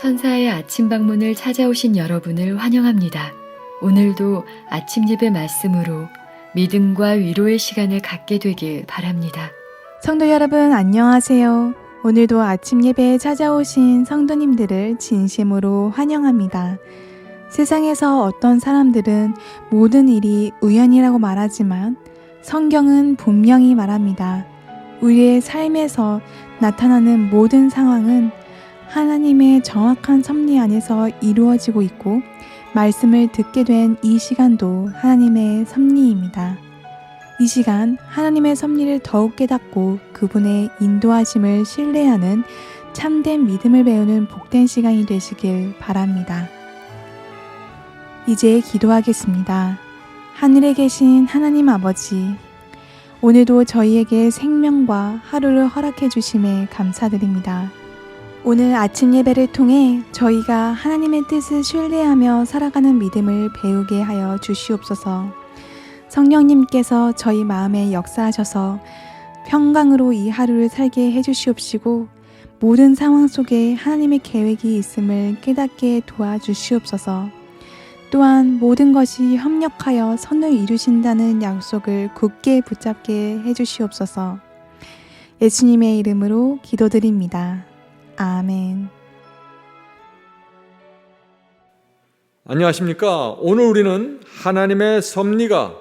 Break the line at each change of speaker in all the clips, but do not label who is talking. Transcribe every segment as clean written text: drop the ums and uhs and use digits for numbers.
천사의 아침 방문을 찾아오신 여러분을 환영합니다. 오늘도 아침 예배 말씀으로 믿음과 위로의 시간을 갖게 되길 바랍니다.
성도 여러분 안녕하세요. 오늘도 아침 예배에 찾아오신 성도님들을 진심으로 환영합니다. 세상에서 어떤 사람들은 모든 일이 우연이라고 말하지만 성경은 분명히 말합니다. 우리의 삶에서 나타나는 모든 상황은 하나님의 정확한 섭리 안에서 이루어지고 있고 말씀을 듣게 된 이 시간도 하나님의 섭리입니다. 이 시간 하나님의 섭리를 더욱 깨닫고 그분의 인도하심을 신뢰하는 참된 믿음을 배우는 복된 시간이 되시길 바랍니다. 이제 기도하겠습니다. 하늘에 계신 하나님 아버지, 오늘도 저희에게 생명과 하루를 허락해 주심에 감사드립니다. 오늘 아침 예배를 통해 저희가 하나님의 뜻을 신뢰하며 살아가는 믿음을 배우게 하여 주시옵소서. 성령님께서 저희 마음에 역사하셔서 평강으로 이 하루를 살게 해주시옵시고 모든 상황 속에 하나님의 계획이 있음을 깨닫게 도와주시옵소서. 또한 모든 것이 협력하여 선을 이루신다는 약속을 굳게 붙잡게 해주시옵소서. 예수님의 이름으로 기도드립니다. 아멘.
안녕하십니까? 오늘 우리는 하나님의 섭리가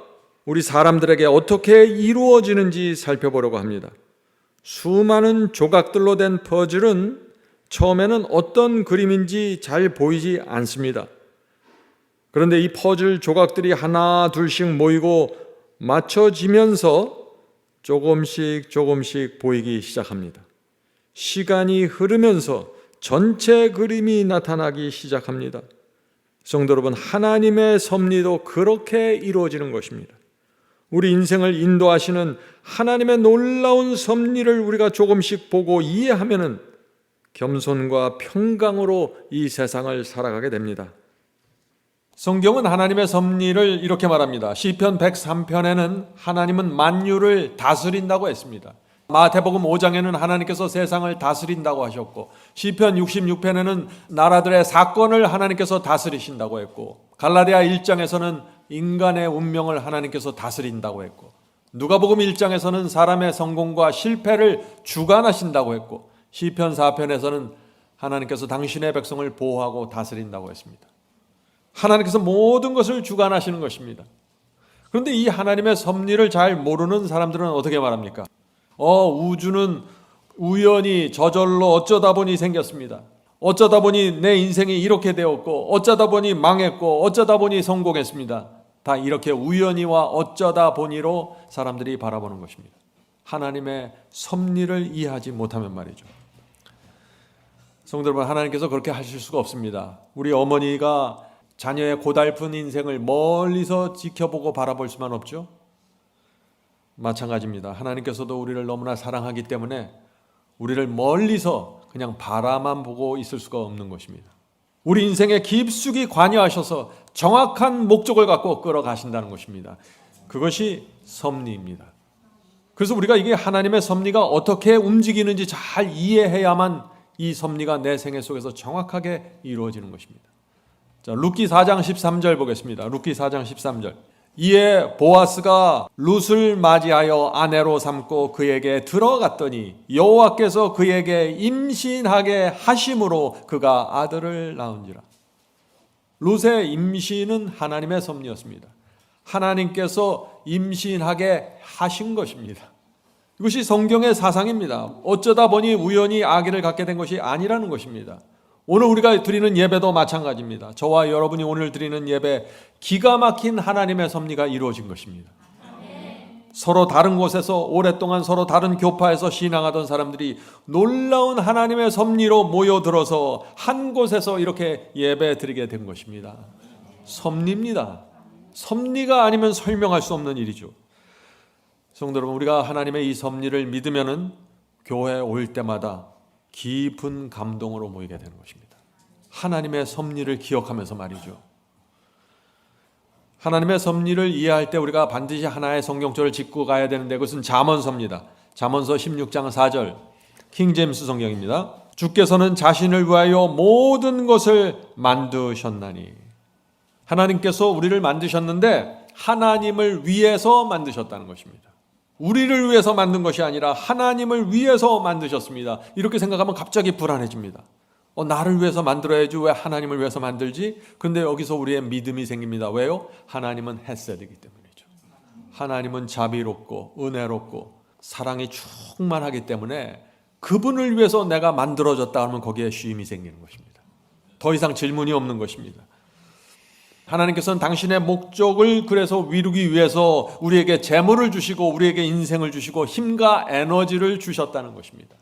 우리 사람들에게 어떻게 이루어지는지 살펴보려고 합니다. 수많은 조각들로 된 퍼즐은 처음에는 어떤 그림인지 잘 보이지 않습니다. 그런데 이 퍼즐 조각들이 하나 둘씩 모이고 맞춰지면서 조금씩 보이기 시작합니다. 시간이 흐르면서 전체 그림이 나타나기 시작합니다. 성도 여러분, 하나님의 섭리도 그렇게 이루어지는 것입니다. 우리 인생을 인도하시는 하나님의 놀라운 섭리를 우리가 조금씩 보고 이해하면 겸손과 평강으로 이 세상을 살아가게 됩니다. 성경은 하나님의 섭리를 이렇게 말합니다. 시편 103편에는 하나님은 만유를 다스린다고 했습니다. 마태복음 5장에는 하나님께서 세상을 다스린다고 하셨고, 시편 66편에는 나라들의 사건을 하나님께서 다스리신다고 했고, 갈라디아 1장에서는 인간의 운명을 하나님께서 다스린다고 했고, 누가복음 1장에서는 사람의 성공과 실패를 주관하신다고 했고, 시편 4편에서는 하나님께서 당신의 백성을 보호하고 다스린다고 했습니다. 하나님께서 모든 것을 주관하시는 것입니다. 그런데 이 하나님의 섭리를 잘 모르는 사람들은 어떻게 말합니까? 우주는 우연히 저절로 어쩌다 보니 생겼습니다. 어쩌다 보니 내 인생이 이렇게 되었고, 어쩌다 보니 망했고, 어쩌다 보니 성공했습니다. 다 이렇게 우연히와 어쩌다 보니로 사람들이 바라보는 것입니다. 하나님의 섭리를 이해하지 못하면 말이죠. 성도 여러분, 하나님께서 그렇게 하실 수가 없습니다. 우리 어머니가 자녀의 고달픈 인생을 멀리서 지켜보고 바라볼 수만 없죠. 마찬가지입니다. 하나님께서도 우리를 너무나 사랑하기 때문에 우리를 멀리서 그냥 바라만 보고 있을 수가 없는 것입니다. 우리 인생에 깊숙이 관여하셔서 정확한 목적을 갖고 끌어가신다는 것입니다. 그것이 섭리입니다. 그래서 우리가 이게 하나님의 섭리가 어떻게 움직이는지 잘 이해해야만 이 섭리가 내 생애 속에서 정확하게 이루어지는 것입니다. 자, 룻기 4장 13절 보겠습니다. 룻기 4장 13절. 이에 보아스가 룻을 맞이하여 아내로 삼고 그에게 들어갔더니 여호와께서 그에게 임신하게 하심으로 그가 아들을 낳은지라. 룻의 임신은 하나님의 섭리였습니다. 하나님께서 임신하게 하신 것입니다. 이것이 성경의 사상입니다. 어쩌다 보니 우연히 아기를 갖게 된 것이 아니라는 것입니다. 오늘 우리가 드리는 예배도 마찬가지입니다. 저와 여러분이 오늘 드리는 예배, 기가 막힌 하나님의 섭리가 이루어진 것입니다. 서로 다른 곳에서 오랫동안 서로 다른 교파에서 신앙하던 사람들이 놀라운 하나님의 섭리로 모여들어서 한 곳에서 이렇게 예배 드리게 된 것입니다. 섭리입니다. 섭리가 아니면 설명할 수 없는 일이죠. 성도 여러분, 우리가 하나님의 이 섭리를 믿으면은 교회에 올 때마다 깊은 감동으로 모이게 되는 것입니다. 하나님의 섭리를 기억하면서 말이죠. 하나님의 섭리를 이해할 때 우리가 반드시 하나의 성경절을 짚고 가야 되는데 그것은 잠언서입니다. 잠언서 16장 4절 킹제임스 성경입니다. 주께서는 자신을 위하여 모든 것을 만드셨나니. 하나님께서 우리를 만드셨는데 하나님을 위해서 만드셨다는 것입니다. 우리를 위해서 만든 것이 아니라 하나님을 위해서 만드셨습니다. 이렇게 생각하면 갑자기 불안해집니다. 나를 위해서 만들어야지 왜 하나님을 위해서 만들지? 그런데 여기서 우리의 믿음이 생깁니다. 왜요? 하나님은 헤세드이기 때문이죠. 하나님은 자비롭고 은혜롭고 사랑이 충만하기 때문에 그분을 위해서 내가 만들어졌다 하면 거기에 쉼이 생기는 것입니다. 더 이상 질문이 없는 것입니다. 하나님께서는 당신의 목적을 그래서 이루기 위해서 우리에게 재물을 주시고 우리에게 인생을 주시고 힘과 에너지를 주셨다는 것입니다.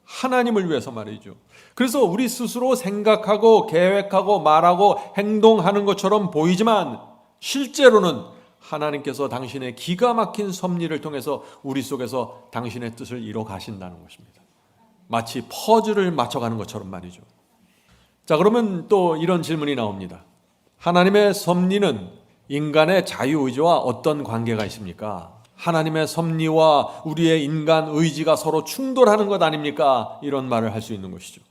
하나님을 위해서 말이죠. 그래서 우리 스스로 생각하고 계획하고 말하고 행동하는 것처럼 보이지만 실제로는 하나님께서 당신의 기가 막힌 섭리를 통해서 우리 속에서 당신의 뜻을 이뤄 가신다는 것입니다. 마치 퍼즐을 맞춰가는 것처럼 말이죠. 자, 그러면 또 이런 질문이 나옵니다. 하나님의 섭리는 인간의 자유의지와 어떤 관계가 있습니까? 하나님의 섭리와 우리의 인간 의지가 서로 충돌하는 것 아닙니까? 이런 말을 할 수 있는 것이죠.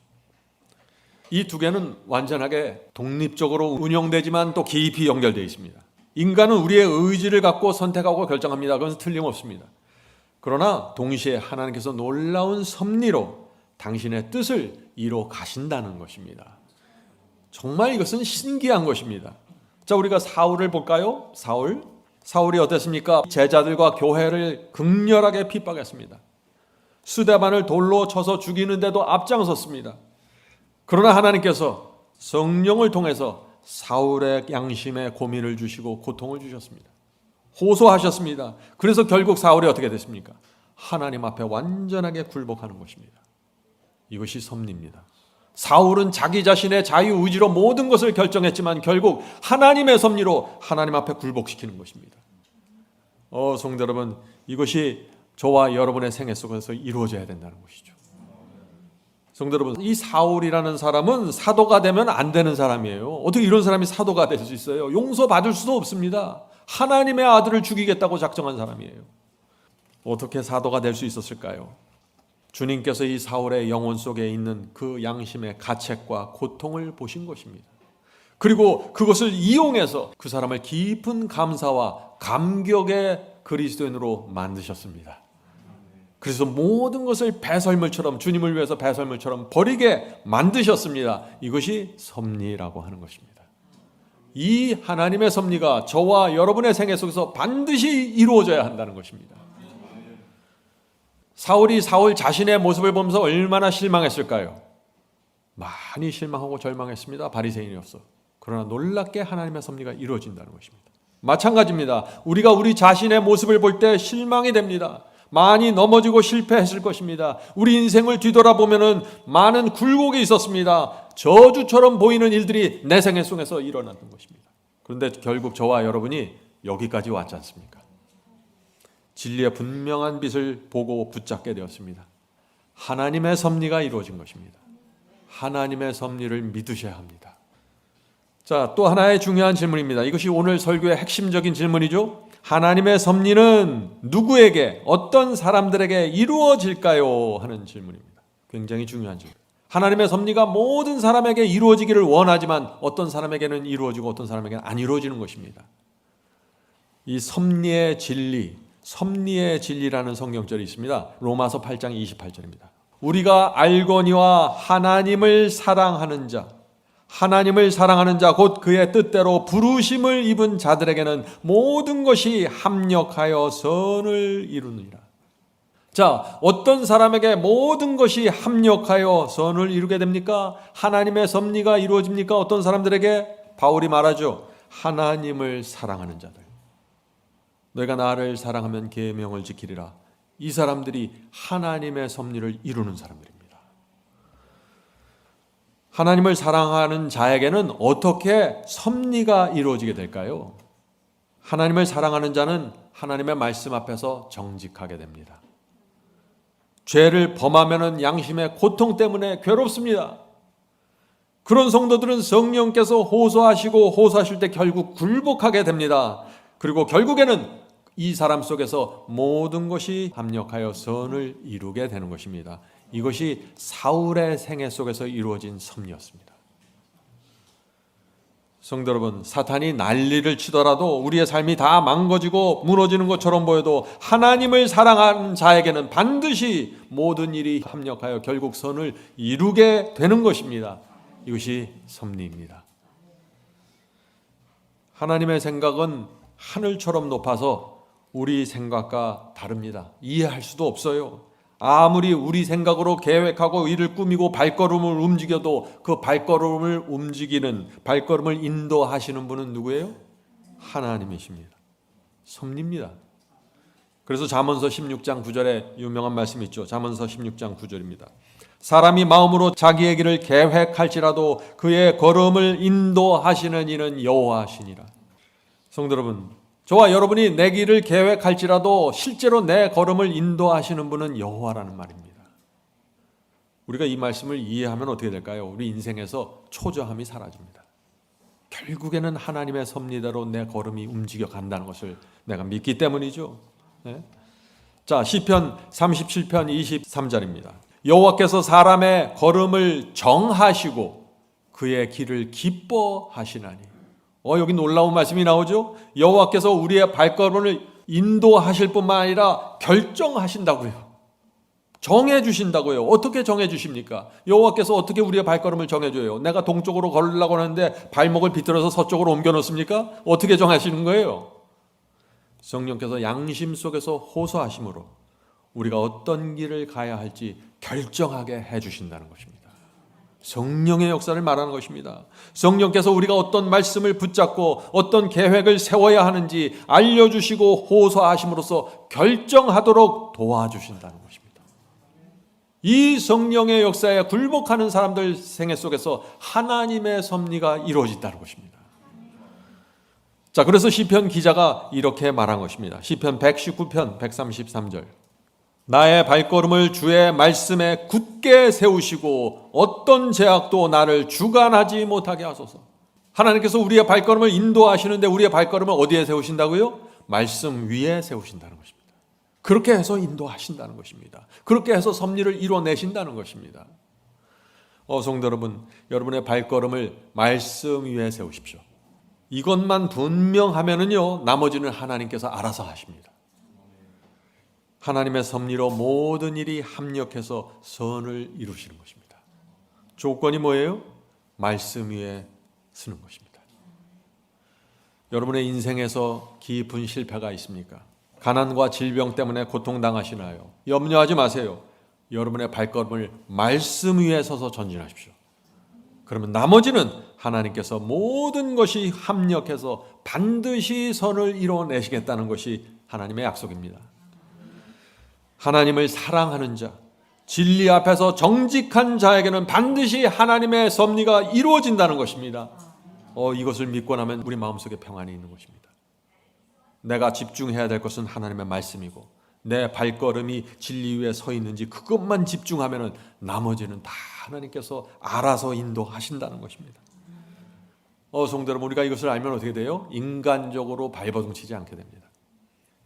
이 두 개는 완전하게 독립적으로 운영되지만 또 깊이 연결되어 있습니다. 인간은 우리의 의지를 갖고 선택하고 결정합니다. 그것은 틀림없습니다. 그러나 동시에 하나님께서 놀라운 섭리로 당신의 뜻을 이뤄 가신다는 것입니다. 정말 이것은 신기한 것입니다. 자, 우리가 사울을 볼까요? 사울이 어땠습니까? 제자들과 교회를 극렬하게 핍박했습니다. 스데반을 돌로 쳐서 죽이는데도 앞장섰습니다. 그러나 하나님께서 성령을 통해서 사울의 양심에 고민을 주시고 고통을 주셨습니다. 호소하셨습니다. 그래서 결국 사울이 어떻게 됐습니까? 하나님 앞에 완전하게 굴복하는 것입니다. 이것이 섭리입니다. 사울은 자기 자신의 자유의지로 모든 것을 결정했지만 결국 하나님의 섭리로 하나님 앞에 굴복시키는 것입니다. 성도 여러분, 이것이 저와 여러분의 생애 속에서 이루어져야 된다는 것이죠. 성도 여러분, 이 사울이라는 사람은 사도가 되면 안 되는 사람이에요. 어떻게 이런 사람이 사도가 될 수 있어요? 용서받을 수도 없습니다. 하나님의 아들을 죽이겠다고 작정한 사람이에요. 어떻게 사도가 될 수 있었을까요? 주님께서 이 사울의 영혼 속에 있는 그 양심의 가책과 고통을 보신 것입니다. 그리고 그것을 이용해서 그 사람을 깊은 감사와 감격의 그리스도인으로 만드셨습니다. 그래서 모든 것을 배설물처럼, 주님을 위해서 배설물처럼 버리게 만드셨습니다. 이것이 섭리라고 하는 것입니다. 이 하나님의 섭리가 저와 여러분의 생애 속에서 반드시 이루어져야 한다는 것입니다. 사울이 사울 자신의 모습을 보면서 얼마나 실망했을까요? 많이 실망하고 절망했습니다. 바리새인이었어. 그러나 놀랍게 하나님의 섭리가 이루어진다는 것입니다. 마찬가지입니다. 우리가 우리 자신의 모습을 볼 때 실망이 됩니다. 많이 넘어지고 실패했을 것입니다. 우리 인생을 뒤돌아보면 많은 굴곡이 있었습니다. 저주처럼 보이는 일들이 내 생애 속에서 일어났던 것입니다. 그런데 결국 저와 여러분이 여기까지 왔지 않습니까? 진리의 분명한 빛을 보고 붙잡게 되었습니다. 하나님의 섭리가 이루어진 것입니다. 하나님의 섭리를 믿으셔야 합니다. 자, 또 하나의 중요한 질문입니다. 이것이 오늘 설교의 핵심적인 질문이죠. 하나님의 섭리는 누구에게, 어떤 사람들에게 이루어질까요? 하는 질문입니다. 굉장히 중요한 질문. 하나님의 섭리가 모든 사람에게 이루어지기를 원하지만 어떤 사람에게는 이루어지고 어떤 사람에게는 안 이루어지는 것입니다. 이 섭리의 진리라는 성경절이 있습니다. 로마서 8장 28절입니다. 우리가 알거니와 하나님을 사랑하는 자 곧 그의 뜻대로 부르심을 입은 자들에게는 모든 것이 합력하여 선을 이루느니라. 자, 어떤 사람에게 모든 것이 합력하여 선을 이루게 됩니까? 하나님의 섭리가 이루어집니까? 어떤 사람들에게? 바울이 말하죠. 하나님을 사랑하는 자들. 너희가 나를 사랑하면 계명을 지키리라. 이 사람들이 하나님의 섭리를 이루는 사람들입니다. 하나님을 사랑하는 자에게는 어떻게 섭리가 이루어지게 될까요? 하나님을 사랑하는 자는 하나님의 말씀 앞에서 정직하게 됩니다. 죄를 범하면 양심의 고통 때문에 괴롭습니다. 그런 성도들은 성령께서 호소하실 때 결국 굴복하게 됩니다. 그리고 결국에는 이 사람 속에서 모든 것이 합력하여 선을 이루게 되는 것입니다. 이것이 사울의 생애 속에서 이루어진 섭리였습니다. 성도 여러분, 사탄이 난리를 치더라도 우리의 삶이 다 망가지고 무너지는 것처럼 보여도 하나님을 사랑하는 자에게는 반드시 모든 일이 합력하여 결국 선을 이루게 되는 것입니다. 이것이 섭리입니다. 하나님의 생각은 하늘처럼 높아서 우리 생각과 다릅니다. 이해할 수도 없어요. 아무리 우리 생각으로 계획하고 일을 꾸미고 발걸음을 움직여도 그 발걸음을 움직이는, 발걸음을 인도하시는 분은 누구예요? 하나님이십니다. 섭리입니다. 그래서 잠언서 16장 9절에 유명한 말씀이 있죠. 잠언서 16장 9절입니다. 사람이 마음으로 자기의 길을 계획할지라도 그의 걸음을 인도하시는 이는 여호와시니라. 성도 여러분, 저와 여러분이 내 길을 계획할지라도 실제로 내 걸음을 인도하시는 분은 여호와라는 말입니다. 우리가 이 말씀을 이해하면 어떻게 될까요? 우리 인생에서 초조함이 사라집니다. 결국에는 하나님의 섭리대로 내 걸음이 움직여 간다는 것을 내가 믿기 때문이죠. 네? 자, 시편 37편 23절입니다. 여호와께서 사람의 걸음을 정하시고 그의 길을 기뻐하시나니. 여기 놀라운 말씀이 나오죠. 여호와께서 우리의 발걸음을 인도하실 뿐만 아니라 결정하신다고요. 정해주신다고요. 어떻게 정해주십니까? 여호와께서 어떻게 우리의 발걸음을 정해줘요? 내가 동쪽으로 걸으려고 하는데 발목을 비틀어서 서쪽으로 옮겨 놓습니까? 어떻게 정하시는 거예요? 성령께서 양심 속에서 호소하심으로 우리가 어떤 길을 가야 할지 결정하게 해주신다는 것입니다. 성령의 역사를 말하는 것입니다. 성령께서 우리가 어떤 말씀을 붙잡고 어떤 계획을 세워야 하는지 알려주시고 호소하심으로써 결정하도록 도와주신다는 것입니다. 이 성령의 역사에 굴복하는 사람들 생애 속에서 하나님의 섭리가 이루어진다는 것입니다. 자, 그래서 시편 기자가 이렇게 말한 것입니다. 시편 119편 133절. 나의 발걸음을 주의 말씀에 굳게 세우시고 어떤 제약도 나를 주관하지 못하게 하소서. 하나님께서 우리의 발걸음을 인도하시는데 우리의 발걸음을 어디에 세우신다고요? 말씀 위에 세우신다는 것입니다. 그렇게 해서 인도하신다는 것입니다. 그렇게 해서 섭리를 이뤄내신다는 것입니다. 성도 여러분, 여러분의 발걸음을 말씀 위에 세우십시오. 이것만 분명하면은요, 나머지는 하나님께서 알아서 하십니다. 하나님의 섭리로 모든 일이 합력해서 선을 이루시는 것입니다. 조건이 뭐예요? 말씀 위에 쓰는 것입니다. 여러분의 인생에서 깊은 실패가 있습니까? 가난과 질병 때문에 고통당하시나요? 염려하지 마세요. 여러분의 발걸음을 말씀 위에 서서 전진하십시오. 그러면 나머지는 하나님께서 모든 것이 합력해서 반드시 선을 이뤄내시겠다는 것이 하나님의 약속입니다. 하나님을 사랑하는 자, 진리 앞에서 정직한 자에게는 반드시 하나님의 섭리가 이루어진다는 것입니다. 이것을 믿고 나면 우리 마음속에 평안이 있는 것입니다. 내가 집중해야 될 것은 하나님의 말씀이고 내 발걸음이 진리 위에 서 있는지 그것만 집중하면 나머지는 다 하나님께서 알아서 인도하신다는 것입니다. 성도 여러분, 우리가 이것을 알면 어떻게 돼요? 인간적으로 발버둥치지 않게 됩니다.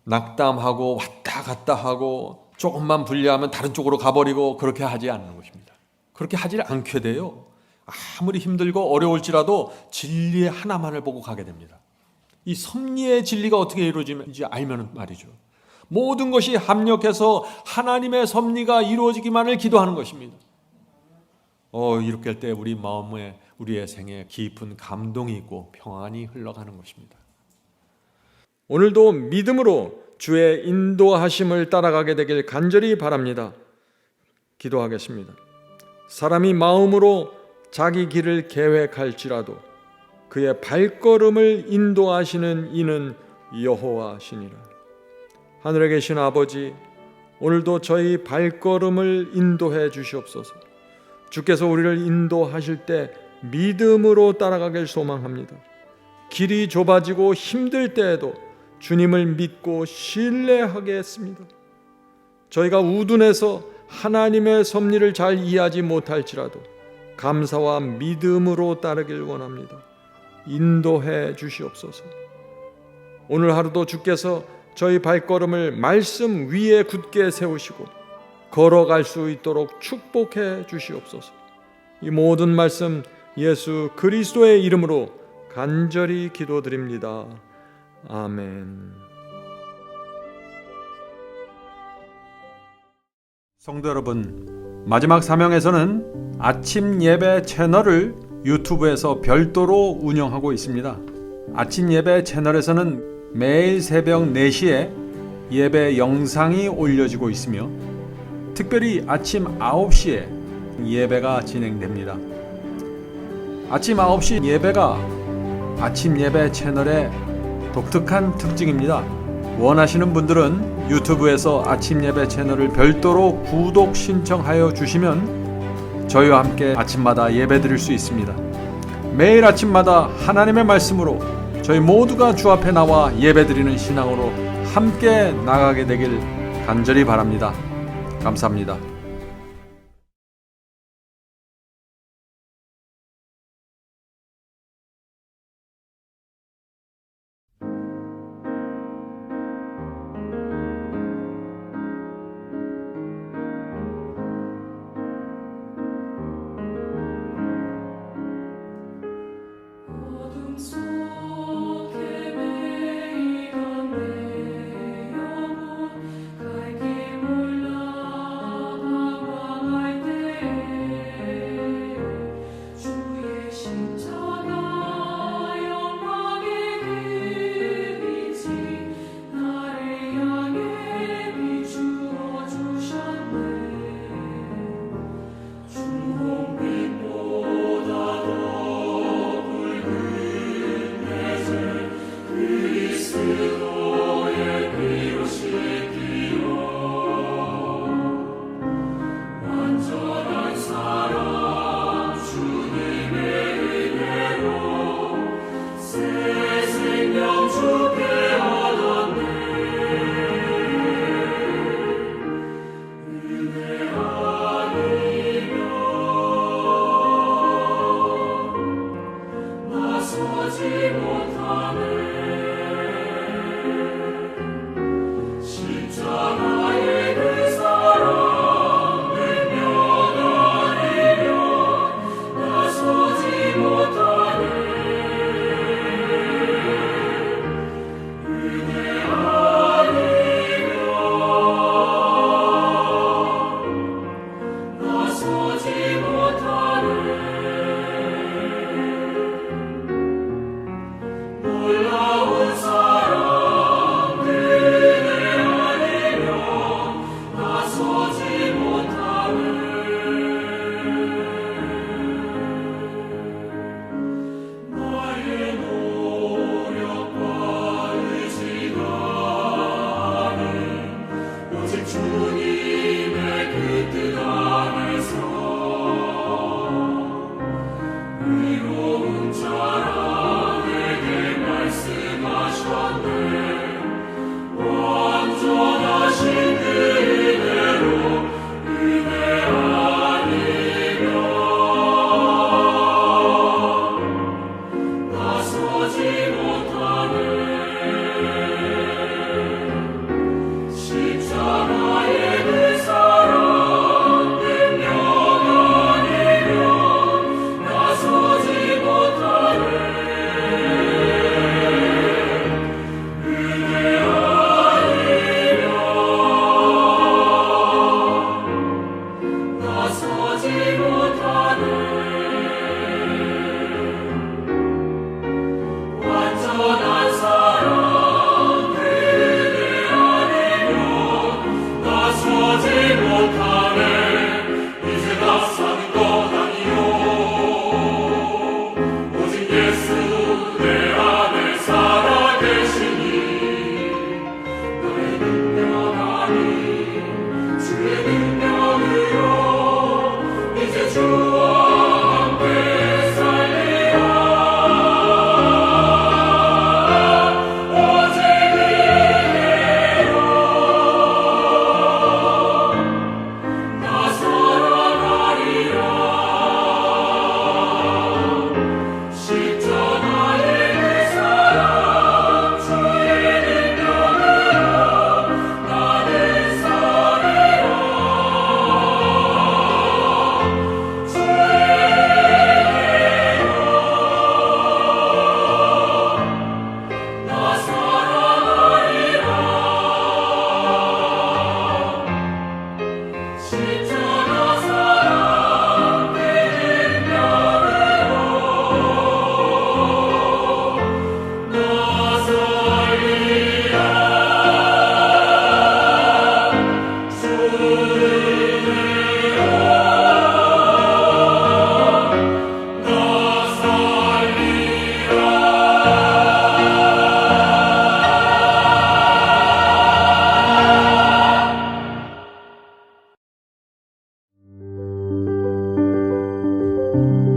낙담하고 왔다 갔다 하고 조금만 불리하면 다른 쪽으로 가버리고 그렇게 하지 않는 것입니다. 그렇게 하지 않게 돼요. 아무리 힘들고 어려울지라도 진리의 하나만을 보고 가게 됩니다. 이 섭리의 진리가 어떻게 이루어지는지 알면 말이죠. 모든 것이 합력해서 하나님의 섭리가 이루어지기만을 기도하는 것입니다. 이렇게 할 때 우리 마음에 우리의 생에 깊은 감동이 있고 평안이 흘러가는 것입니다. 오늘도 믿음으로 주의 인도하심을 따라가게 되길 간절히 바랍니다. 기도하겠습니다. 사람이 마음으로 자기 길을 계획할지라도 그의 발걸음을 인도하시는 이는 여호와시니라. 하늘에 계신 아버지, 오늘도 저희 발걸음을 인도해 주시옵소서. 주께서 우리를 인도하실 때 믿음으로 따라가길 소망합니다. 길이 좁아지고 힘들 때에도 주님을 믿고 신뢰하겠습니다. 저희가 우둔해서 하나님의 섭리를 잘 이해하지 못할지라도 감사와 믿음으로 따르길 원합니다. 인도해 주시옵소서. 오늘 하루도 주께서 저희 발걸음을 말씀 위에 굳게 세우시고 걸어갈 수 있도록 축복해 주시옵소서. 이 모든 말씀 예수 그리스도의 이름으로 간절히 기도드립니다. 아멘. 성도 여러분, 마지막 사명에서는 아침 예배 채널을 유튜브에서 별도로 운영하고 있습니다. 아침 예배 채널에서는 매일 새벽 4시에 예배 영상이 올려지고 있으며 특별히 아침 9시에 예배가 진행됩니다. 아침 9시 예배가 아침 예배 채널의 독특한 특징입니다. 원하시는 분들은 유튜브에서 아침 예배 채널을 별도로 구독 신청하여 주시면 저희와 함께 아침마다 예배 드릴 수 있습니다. 매일 아침마다 하나님의 말씀으로 저희 모두가 주 앞에 나와 예배 드리는 신앙으로 함께 나가게 되길 간절히 바랍니다. 감사합니다.
어둠 속에 매이던 내 영혼 갈 길 몰라 주